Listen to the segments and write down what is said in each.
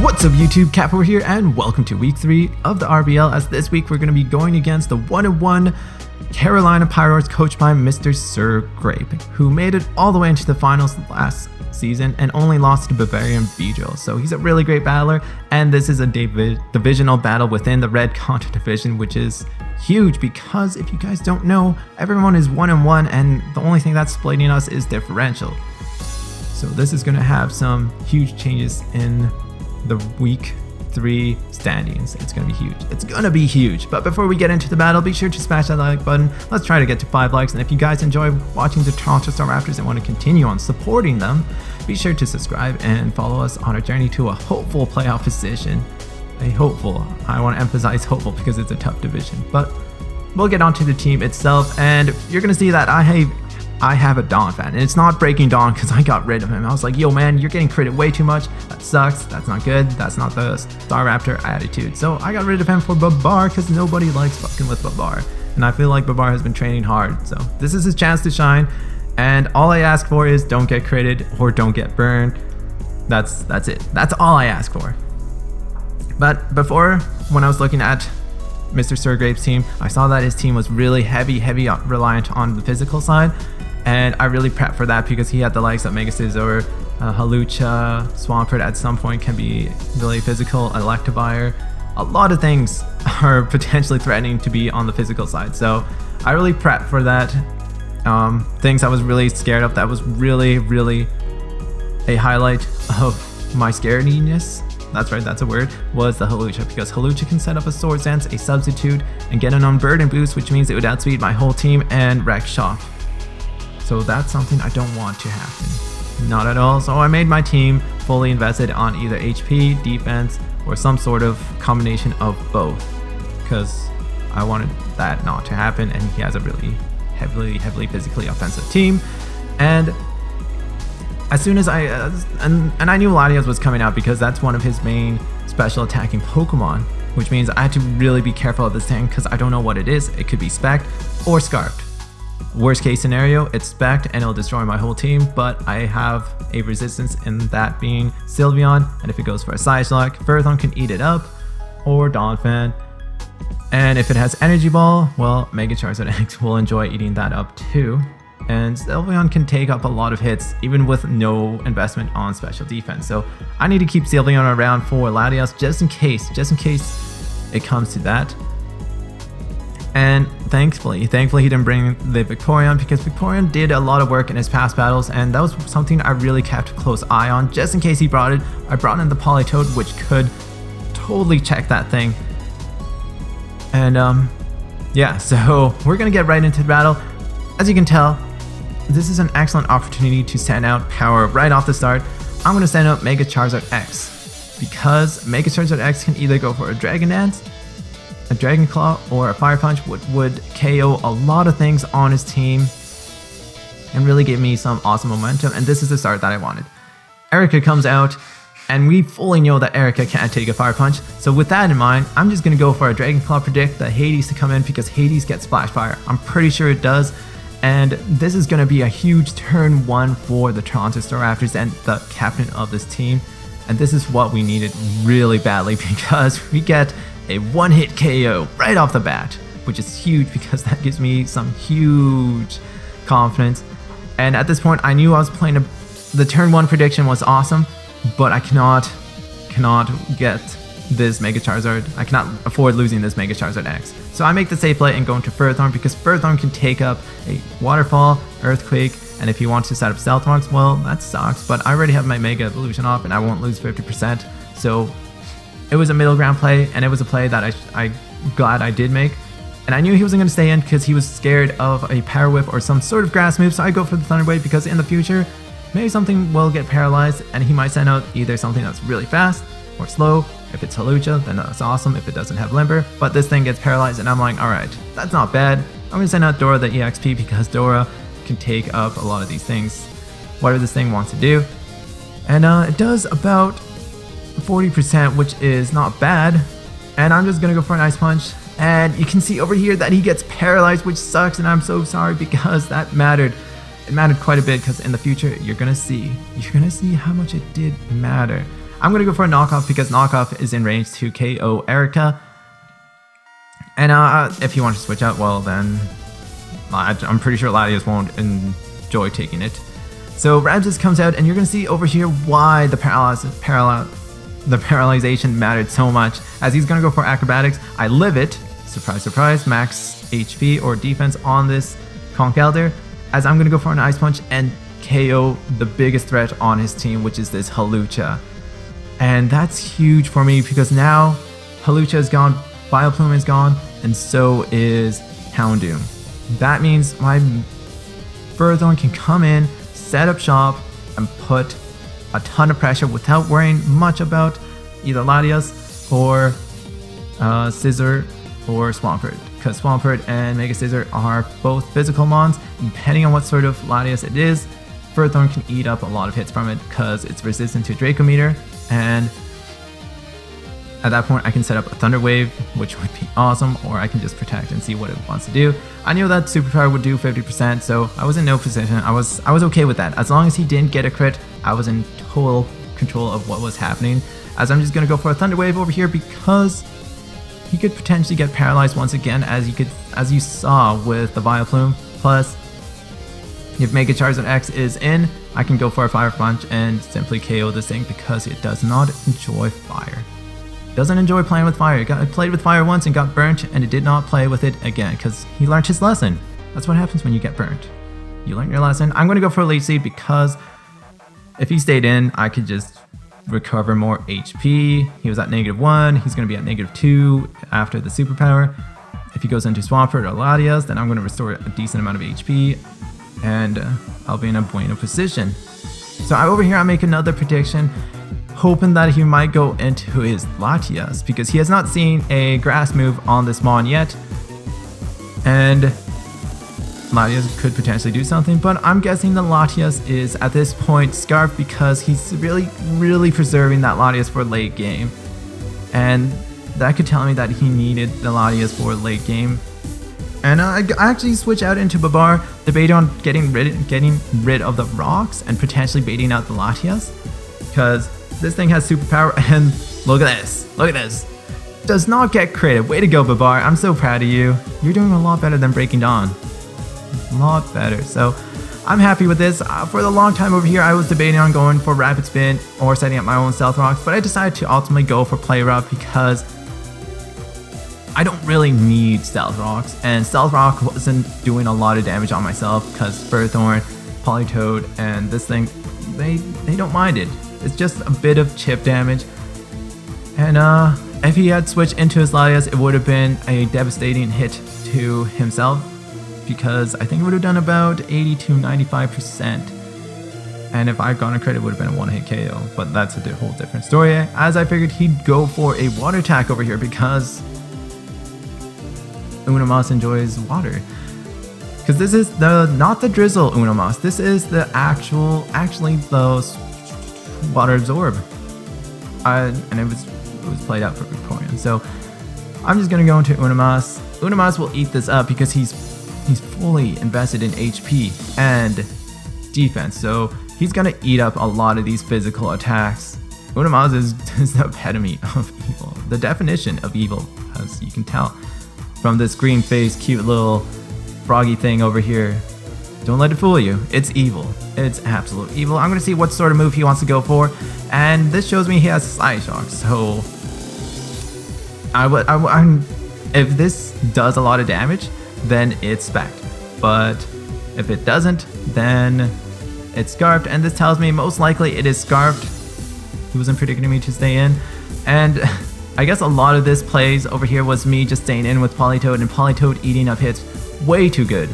What's up YouTube, Capo here, and welcome to week 3 of the RBL, as this week we're going to be going against the 1-1 Carolina Pyroars coached by MrSirGrape, who made it all the way into the finals last season and only lost to Bavarian Beedrill. So he's a really great battler, and this is a divisional battle within the red content division, which is huge because if you guys don't know, everyone is 1-1 and the only thing that's splitting us is differential. So this is going to have some huge changes in the week 3 standings. It's gonna be huge. It's gonna be huge. But before we get into the battle, be sure to smash that like button. Let's try to get to 5 likes. And if you guys enjoy watching the Toronto Staraptors and want to continue on supporting them, be sure to subscribe and follow us on our journey to a hopeful playoff position. A hopeful. I want to emphasize hopeful because it's a tough division. But we'll get onto the team itself, and you're gonna see that I have a Dawn fan, and it's not breaking Dawn because I got rid of him. I was like, yo man, you're getting credit way too much. That sucks. That's not good. That's not the Staraptor attitude. So I got rid of him for Babar because nobody likes fucking with Babar. And I feel like Babar has been training hard. So this is his chance to shine. And all I ask for is don't get critted or don't get burned. That's it. That's all I ask for. But before, when I was looking at MrSirGrape's team, I saw that his team was really heavy reliant on the physical side. And I really prepped for that because he had the likes of Mega Scizor, Hawlucha, Swampert at some point can be really physical, Electivire. A lot of things are potentially threatening to be on the physical side. So I really prepped for that. Things I was really scared of, that was really a highlight of my scarediness. That's right, that's a word, was the Hawlucha, because Hawlucha can set up a Sword Dance, a substitute, and get an Unburden boost, which means it would outspeed my whole team and wreck Shock. So that's something I don't want to happen. Not at all. So I made my team fully invested on either HP, defense, or some sort of combination of both, because I wanted that not to happen, and he has a really heavily physically offensive team. And as soon as I I knew Latias was coming out because that's one of his main special attacking Pokemon, which means I had to really be careful of this thing because I don't know what it is. It could be Spect or Scarfed. Worst case scenario, it's Spect and it'll destroy my whole team, but I have a resistance in that being Sylveon, and if it goes for a Size Lock, Ferrothorn can eat it up, or Donphan. And if it has Energy Ball, well, Mega Charizard X will enjoy eating that up too. And Sylveon can take up a lot of hits even with no investment on special defense. So I need to keep Sylveon around for Latias just in case it comes to that. And thankfully he didn't bring the Vaporeon, because Vaporeon did a lot of work in his past battles, and that was something I really kept a close eye on just in case he brought it. I brought in the Politoed, which could totally check that thing. And yeah, so we're gonna get right into the battle. As you can tell, this is an excellent opportunity to send out power right off the start. I'm gonna send out Mega Charizard X because Mega Charizard X can either go for a Dragon Dance, a Dragon Claw, or a Fire Punch, would KO a lot of things on his team and really give me some awesome momentum, and this is the start that I wanted. Erica comes out, and we fully know that Erica can't take a Fire Punch, so with that in mind, I'm just going to go for a Dragon Claw, predict the Hades to come in because Hades gets Splash Fire. I'm pretty sure it does, and this is going to be a huge turn 1 for the Toronto Staraptors and the captain of this team, and this is what we needed really badly because we get a one-hit KO right off the bat, which is huge because that gives me some huge confidence. And at this point, I knew I was playing the turn 1 prediction was awesome, but I cannot get this Mega Charizard. I cannot afford losing this Mega Charizard X. So I make the safe play and go into Ferrothorn because Ferrothorn can take up a Waterfall, Earthquake, and if he wants to set up Stealth Rocks, well, that sucks, but I already have my Mega Evolution off and I won't lose 50%. So it was a middle ground play, and it was a play that I'm glad I did make. And I knew he wasn't going to stay in because he was scared of a Power Whip or some sort of grass move, so I go for the Thunder Wave because in the future, maybe something will get paralyzed and he might send out either something that's really fast or slow. If it's Hawlucha, then that's awesome if it doesn't have Limber, but this thing gets paralyzed and I'm like, alright, that's not bad. I'm going to send out Dora the EXP because Dora can take up a lot of these things, whatever this thing wants to do. And it does about 40%, which is not bad, and I'm just gonna go for an Ice Punch, and you can see over here that he gets paralyzed, which sucks, and I'm so sorry because that mattered. It mattered quite a bit because in the future you're gonna see how much it did matter. I'm going to go for a knockoff because knockoff is in range to KO Erica. And if you want to switch out, well then, I'm pretty sure Latias won't enjoy taking it. So Ramses comes out, and you're going to see over here why the paralyzation mattered so much, as he's going to go for acrobatics. I live it, surprise surprise, max HP or defense on this Conch Elder, as I'm going to go for an Ice Punch and KO the biggest threat on his team, which is this Hawlucha. And that's huge for me because now Hawlucha is gone, Vileplume is gone, and so is Houndoom. That means my Ferrothorn can come in, set up shop, and put a ton of pressure without worrying much about either Latias or Scizor or Swampert, because Swampert and Mega Scizor are both physical mons. Depending on what sort of Latias it is, Ferrothorn can eat up a lot of hits from it because it's resistant to Draco Meter, and at that point I can set up a Thunder Wave, which would be awesome, or I can just protect and see what it wants to do. I knew that Superpower would do 50%, so I was in no position. I was okay with that. As long as he didn't get a crit, I was in total control of what was happening, as I'm just going to go for a Thunder Wave over here because he could potentially get paralyzed once again, as you saw with the Vileplume. Plus, if Mega Charizard X is in, I can go for a Fire Punch and simply KO this thing because it does not enjoy fire. It doesn't enjoy playing with fire. It played with fire once and got burnt, and it did not play with it again because he learned his lesson. That's what happens when you get burnt. You learn your lesson. I'm going to go for a Leech Seed because if he stayed in, I could just recover more HP. He was at -1. He's going to be at -2 after the superpower. If he goes into Swampert or Latias, then I'm going to restore a decent amount of HP, and I'll be in a bueno position. So over here I make another prediction, hoping that he might go into his Latias because he has not seen a grass move on this mon yet, and Latias could potentially do something, but I'm guessing the Latias is at this point Scarf because he's really preserving that Latias for late game, and that could tell me that he needed the Latias for late game. And I actually switch out into Babar, debating on getting rid of the rocks and potentially baiting out the Latias, because this thing has superpower, and look at this. Does not get credit. Way to go, Babar. I'm so proud of you. You're doing a lot better than Breaking Dawn. A lot better. So I'm happy with this. For the long time over here, I was debating on going for Rapid Spin or setting up my own Stealth Rocks, but I decided to ultimately go for Play Rough because I don't really need Stealth Rocks, and Stealth Rock wasn't doing a lot of damage on myself because Ferrothorn, Politoed, and this thing, they don't mind it. It's just a bit of chip damage, and if he had switched into his Latias, it would have been a devastating hit to himself because I think it would have done about 80 to 95%, and if I got a crit, it would have been a one-hit KO, but that's a whole different story, as I figured he'd go for a Water attack over here because Unomoss enjoys water. Because this is not the Drizzle Unomoss, this is the actually the Water Absorb. And it was played out for Vaporeon. So I'm just gonna go into Unomoss. Unomoss will eat this up because he's fully invested in HP and defense. So he's gonna eat up a lot of these physical attacks. Unomoss is the epitome of evil, the definition of evil, as you can tell from this green face, cute little froggy thing over here. Don't let it fool you. It's evil. It's absolute evil. I'm gonna see what sort of move he wants to go for, and this shows me he has Psyshock. So if this does a lot of damage, then it's Spect. But if it doesn't, then it's Scarfed, and this tells me most likely it is Scarfed. He wasn't predicting me to stay in, and I guess a lot of this plays over here was me just staying in with Politoed, and Politoed eating up hits way too good.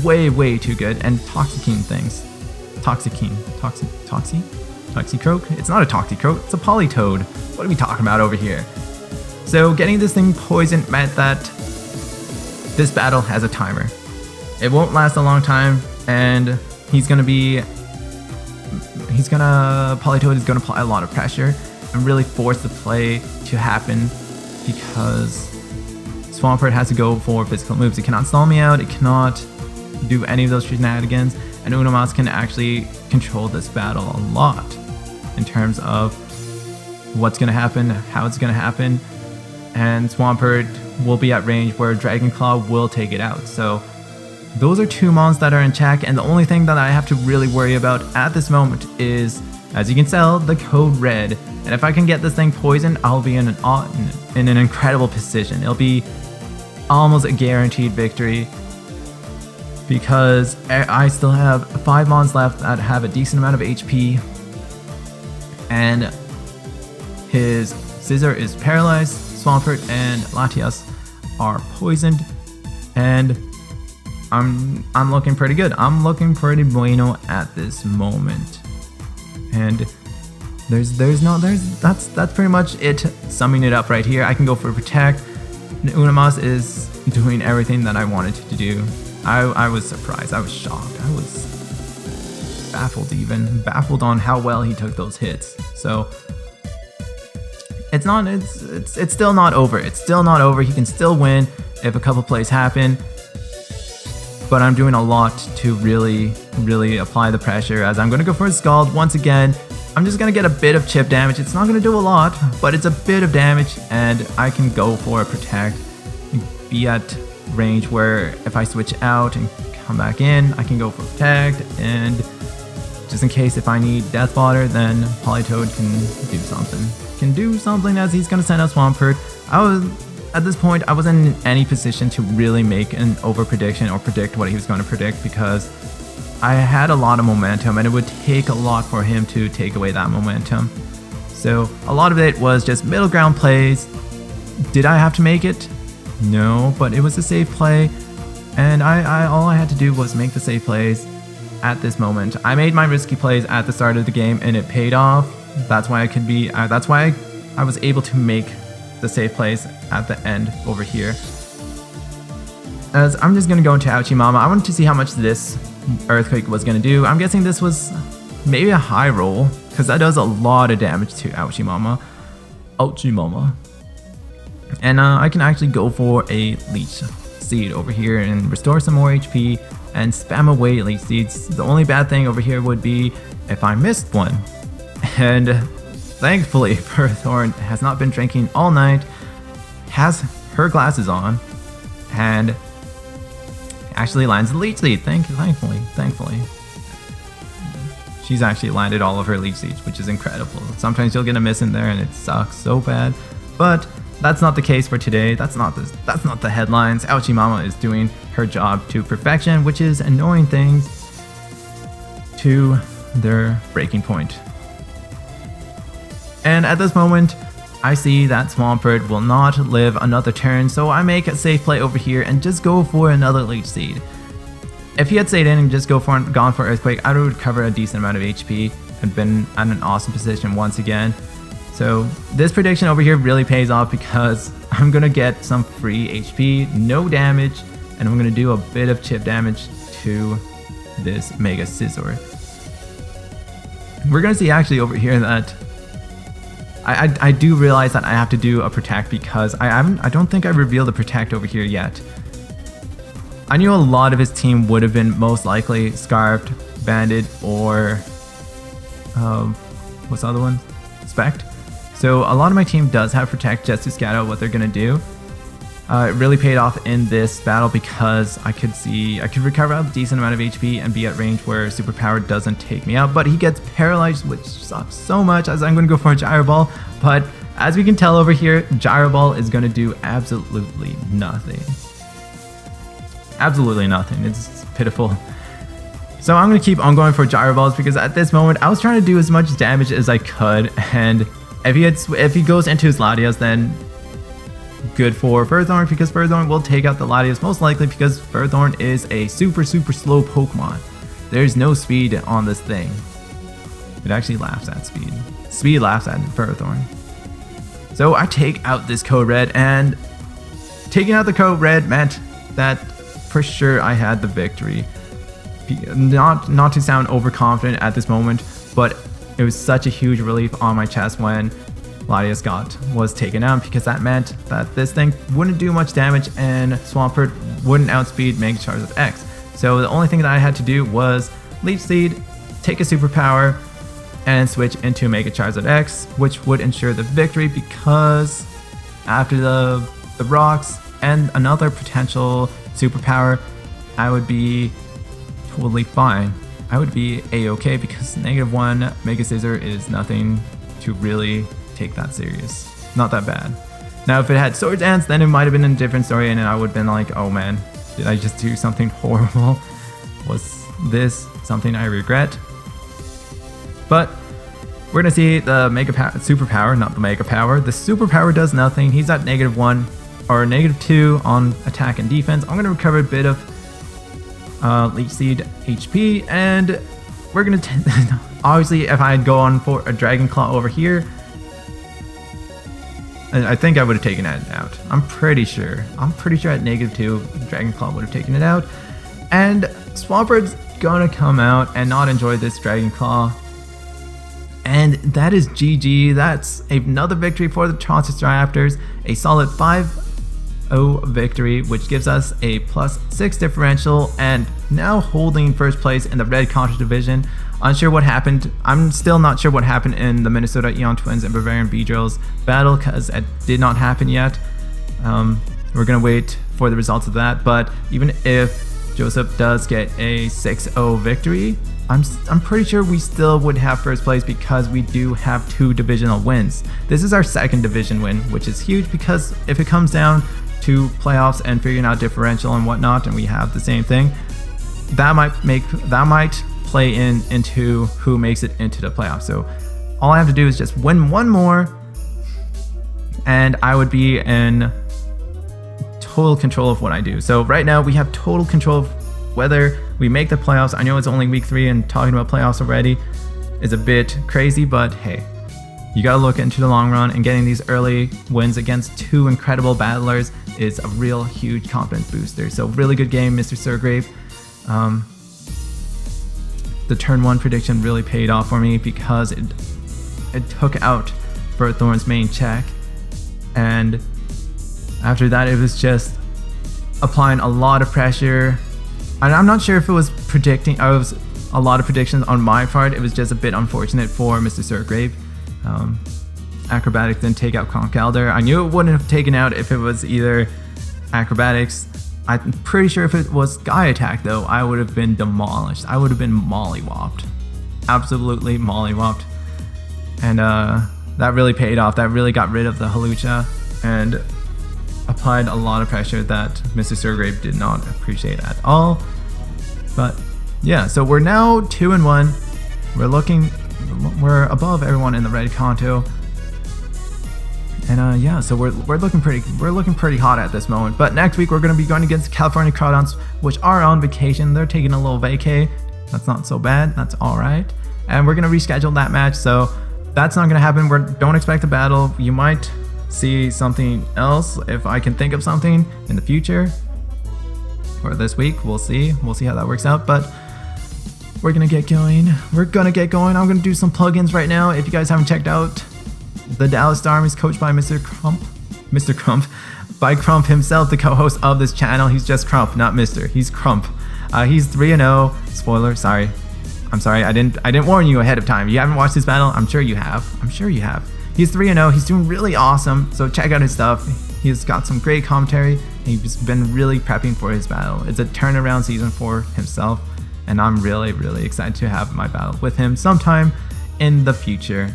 Way too good, and Toxicine things. Toxicroak? It's not a Toxicroak, it's a Politoed. What are we talking about over here? So getting this thing poisoned meant that this battle has a timer. It won't last a long time, and Politoed is gonna apply a lot of pressure and really force the play to happen because Swampert has to go for physical moves. It cannot stall me out, it cannot do any of those shenanigans, and Unomoss can actually control this battle a lot in terms of what's gonna happen, how it's gonna happen, and Swampert will be at range where Dragon Claw will take it out. So those are two mons that are in check, and the only thing that I have to really worry about at this moment is, as you can tell, the code red. And if I can get this thing poisoned, I'll be in an incredible position. It'll be almost a guaranteed victory, because I still have 5 mons left that have a decent amount of HP, and his Scizor is paralyzed, Swampert and Latias are poisoned, and I'm looking pretty good. I'm looking pretty bueno at this moment. And that's pretty much it, summing it up right here. I can go for Protect. Unamas is doing everything that I wanted to do. I was surprised, I was shocked, I was baffled on how well he took those hits. So it's still not over. It's still not over. He can still win if a couple plays happen. But I'm doing a lot to really apply the pressure, as I'm going to go for a Scald once again. I'm just going to get a bit of chip damage. It's not going to do a lot, but it's a bit of damage, and I can go for a Protect, be at range where if I switch out and come back in, I can go for Protect, and just in case if I need Death Fodder, then Politoed can do something, as he's going to send out Swampert. At this point, I wasn't in any position to really make an over prediction or predict what he was going to predict, because I had a lot of momentum and it would take a lot for him to take away that momentum. So a lot of it was just middle ground plays. Did I have to make it? No, but it was a safe play, and all I had to do was make the safe plays at this moment. I made my risky plays at the start of the game and it paid off. That's why I was able to make the safe plays at the end over here. As I'm just going to go into Ouchie Mama. I wanted to see how much this Earthquake was going to do. I'm guessing this was maybe a high roll, because that does a lot of damage to Ouchie Mama. Ouchie Mama. And I can actually go for a Leech Seed over here and restore some more HP and spam away Leech Seeds. The only bad thing over here would be if I missed one. And thankfully, Ferrothorn has not been drinking all night, has her glasses on, and actually lands the Leech Seed, thankfully. She's actually landed all of her Leech Seeds, which is incredible. Sometimes you'll get a miss in there and it sucks so bad, but that's not the case for today. That's not the headlines. Ouchie Mama is doing her job to perfection, which is annoying things to their breaking point. And at this moment, I see that Swampert will not live another turn, so I make a safe play over here and just go for another Leech Seed. If he had stayed in and just gone for Earthquake, I would recover a decent amount of HP and been in an awesome position once again. So this prediction over here really pays off, because I'm going to get some free HP, no damage, and I'm going to do a bit of chip damage to this Mega Scizor. We're going to see actually over here that I do realize that I have to do a Protect, because I don't think I revealed the Protect over here yet. I knew a lot of his team would have been most likely Scarfed, Banded, or what's the other one? Spect. So a lot of my team does have Protect just to scout out what they're gonna do. It really paid off in this battle, because I could recover a decent amount of HP and be at range where Superpower doesn't take me out, but he gets paralyzed, which sucks so much, as I'm going to go for a Gyro Ball. But as we can tell over here, Gyro Ball is going to do absolutely nothing. Absolutely nothing. It's pitiful. So I'm going to keep on going for Gyro Balls, because at this moment I was trying to do as much damage as I could, and if he goes into his Latias, then good for Ferrothorn, because Ferrothorn will take out the Latias most likely, because Ferrothorn is a super slow Pokemon. There's no speed on this thing. It actually laughs at speed. Speed laughs at Ferrothorn. So I take out this Code Red, and taking out the Code Red meant that for sure I had the victory. Not to sound overconfident at this moment, but it was such a huge relief on my chest when Latias was taken out, because that meant that this thing wouldn't do much damage and Swampert wouldn't outspeed Mega Charge of X. So the only thing that I had to do was Leech Seed, take a Superpower, and switch into Mega Charizard X, which would ensure the victory because after the rocks and another potential superpower, I would be totally fine. I would be a-okay because -1 Mega Scissor is nothing to really take that serious. Not that bad. Now if it had Sword Dance, then it might have been a different story and I would have been like, oh man, did I just do something horrible? Was this something I regret? But we're gonna see the superpower, not the Mega Power. The superpower does nothing. He's at -1 or -2 on attack and defense. I'm gonna recover a bit of Leech Seed HP, and we're gonna obviously if I go on for a Dragon Claw over here, I think I would have taken it out. I'm pretty sure at -2 Dragon Claw would have taken it out, and Swamperd's gonna come out and not enjoy this Dragon Claw, and that is GG. That's another victory for the Toronto Staraptors, a solid 5-0 victory, which gives us a +6 differential and now holding first place in the Red Contra division. Unsure what happened. I'm still not sure what happened in the Minnesota Eon Twins and Bavarian Beedrills battle because it did not happen yet. We're gonna wait for the results of that, but even if Joseph does get a 6-0 victory, I'm pretty sure we still would have first place because we do have 2 divisional wins. This is our 2nd division win, which is huge because if it comes down to playoffs and figuring out differential and whatnot, and we have the same thing, that might play into who makes it into the playoffs. So all I have to do is just win one more, and I would be in total control of what I do. So right now we have total control of whether we make the playoffs. I know it's only week 3 and talking about playoffs already is a bit crazy, but hey, you gotta look into the long run, and getting these early wins against 2 incredible battlers is a real huge confidence booster. So really good game, MrSirGrape. The turn 1 prediction really paid off for me because it took out Burthorn's main check, and after that it was just applying a lot of pressure. And I'm not sure if it was predicting, I was a lot of predictions on my part. It was just a bit unfortunate for MrSirGrape. Acrobatics didn't take out Conkeldurr. I knew it wouldn't have taken out if it was either Acrobatics. I'm pretty sure if it was Sky Attack though, I would have been demolished. I would have been mollywopped. Absolutely mollywopped. And that really paid off. That really got rid of the Hawlucha and applied a lot of pressure that MrSirGrape did not appreciate at all. But yeah, so we're now 2-1. We're above everyone in the red Kanto. And yeah, so we're looking pretty hot at this moment. But next week we're going to be going against California Crawdons, which are on vacation. They're taking a little vacay. That's not so bad. That's all right. And we're going to reschedule that match. So that's not going to happen. Don't expect a battle. You might see something else if I can think of something in the future or this week. We'll see how that works out, but we're gonna get going. I'm gonna do some plugins right now. If you guys haven't checked out the Dallas Starmies, coached by Mr. Crump, by Crump himself, the co-host of this channel. He's just Crump, not Mr. He's Crump. He's 3-0. Spoiler, sorry. I'm sorry, I didn't warn you ahead of time. You haven't watched this battle? I'm sure you have. He's 3-0. He's doing really awesome. So check out his stuff. He's got some great commentary. He's been really prepping for his battle. It's a turnaround season for himself, and I'm really, really excited to have my battle with him sometime in the future.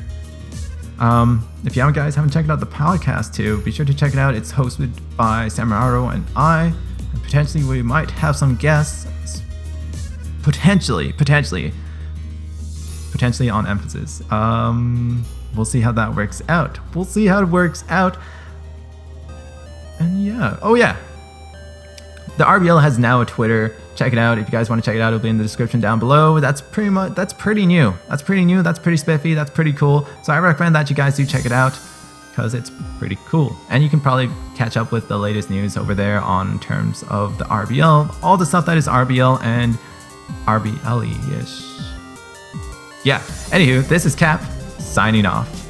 If you guys haven't checked out the podcast too, be sure to check it out. It's hosted by Samararo and I. And potentially we might have some guests. Potentially on Emphasis. We'll see how that works out. And yeah. Oh yeah. The RBL has now a Twitter. Check it out. If you guys want to check it out, it'll be in the description down below. That's pretty new. That's pretty spiffy. That's pretty cool. So I recommend that you guys do check it out because it's pretty cool. And you can probably catch up with the latest news over there on terms of the RBL. All the stuff that is RBL and RBLE-ish. Yeah. Anywho, this is Cap signing off.